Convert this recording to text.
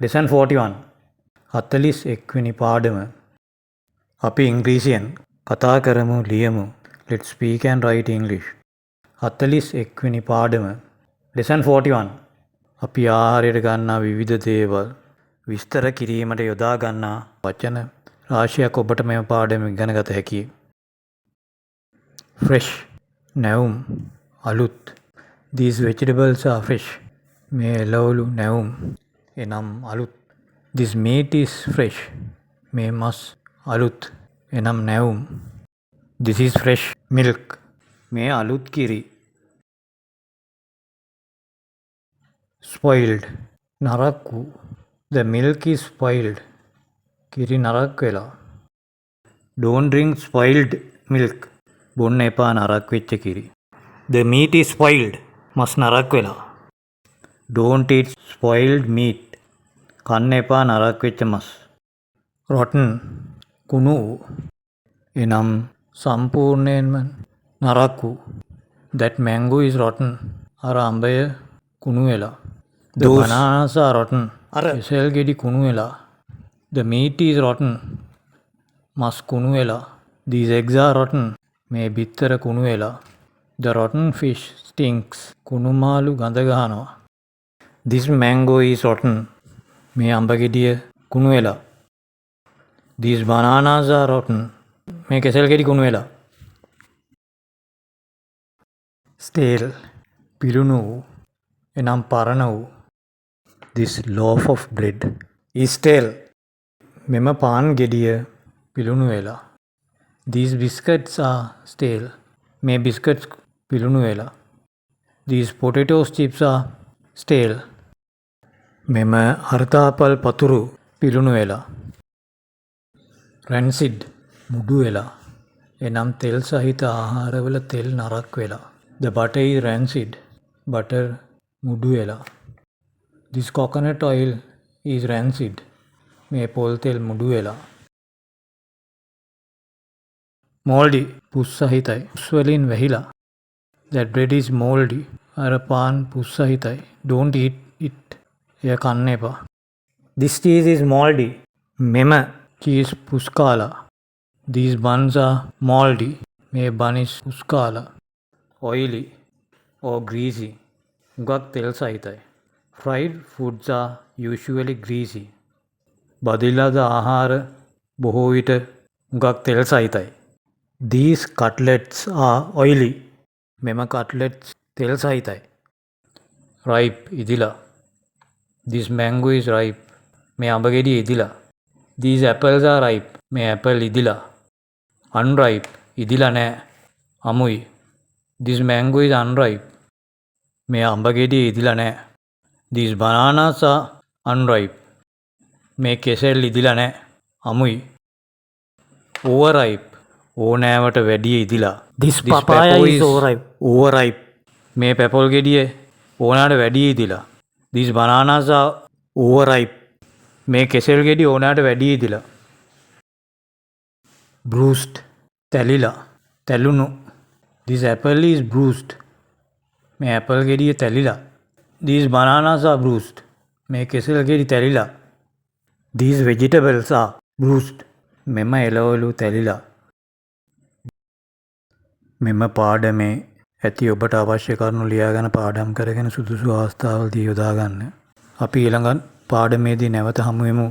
Lesson 41. 41 වෙනි පාඩම. අපි ඉංග්‍රීසියෙන් කතා කරමු ලියමු. Let's speak and write English. 41 වෙනි පාඩම. Lesson 41. අපි ආහාරයට ගන්නා විවිධ දේවල් විස්තර කිරීමට යොදා ගන්නා වචන රාශියක් ඔබට මේ පාඩම ඉගෙන ගත හැකියි. Fresh, නැවුම්, අලුත්. These vegetables are fresh. මේ එළවලු නැවුම් එනම් අලුත්. This meat is fresh. මේ මස් අලුත් එනම් නැවුම්. This is fresh milk. මේ අලුත් කිරි. Spoiled, නරක් වූ. The milk is spoiled. කිරි නරක් වෙලා. Don't drink spoiled milk. බොන්න එපා නරක් වෙච්ච කිරි. The meat is spoiled. මස් නරක් වෙලා. Don't eat spoiled meat. කන්න එපා නරක් වෙච්ච මස්. Rotten, කුණු වූ. එනම් සම්පූර්ණයෙන්ම නරක් වූ. That mango is rotten. අර අඹය කුණු වෙලා. The bananas are rotten. කෙසෙල් ගෙඩි කුණු වෙලා. The meat is rotten. මස් කුණු වෙලා. These eggs are rotten. මේ බිත්තර කුණු වෙලා. The rotten fish stinks. කුණු මාළු ගඳ ගහනවා. This mango is rotten. මේ අඹ ගෙඩිය කුණු වෙලා. These bananas are rotten. මේ කෙසෙල් ගෙඩි කුණු වෙලා. Stale, පිරුණු වූ. එනම් පරණ වූ. This loaf of bread is stale. මෙම පාන් ගෙඩිය පිළුණු වෙලා. These biscuits are stale. මේ බිස්කට්ස් පිළුණු වෙලා. These potato chips are stale. මෙම අර්තාපල් පතුරු පිළුණු වෙලා. Rancid, මුඩු වෙලා. එනම් තෙල් සහිත ආහාරවල තෙල් නරක් වෙලා. The butter is rancid. butter මුඩු වෙලා. This coconut oil is rancid. මේ පොල් තෙල් මුඩු වෙලා. Moldy, පුස් සහිතයි. පුස් වලින් වැහිලා. That bread is moldy. අර පාන් පුස් සහිතයි. Don't eat it. එය කන්න එපා. This cheese is moldy. මෙම cheese පුස් කාලා. These buns are moldy. මේ bun is පුස් කාලා. Oily or greasy. හුඟක් තෙල් සහිතයි. Fried foods are usually greasy. බදිලද ආහාර බොහෝ විට හුඟක් තෙල් සහිතයි. These cutlets are oily. මෙම cutlets තෙල් සහිතයි. Ripe, ඉදිලා. This mango is ripe. මේ අඹ ගෙඩිය ඉදිලා. These apples are ripe. මේ apple ඉදිලා. Unripe, ඉදිලා නෑ. අමුයි. This mango is unripe. මේ අඹ ගෙඩිය ඉදිලා නෑ. These bananas are unripe. මේ කෙසෙල් ඉදිලා නෑ. අමුයි. Overripe, ඕනෑවට වැඩිය ඉදිලා. This papaya is overripe. Overripe. මේ පැපොල් ගෙඩිය ඕනෑවට වැඩිය ඉදිලා. These bananas are overripe. මේ කෙසෙල් ගෙඩිය ඕනෑවට වැඩිය ඉදිලා. Bruised, තැලිලා. තැලුණු. This apple is bruised. මේ ඇපල් ගෙඩිය තැලිලා. These bananas are bruised. මේ කෙසෙල් ගෙඩි තැලිලා. These vegetables are bruised. මෙම එළවලු තැලිලා. මෙම පාඩමේ ඇති ඔබට අවශ්‍ය කරුණු ලියාගෙන පාඩම් කරගෙන සුදුසු අවස්ථාවලදී යොදා ගන්න. අපි ඊළඟ පාඩමේදී නැවත හමු වෙමු.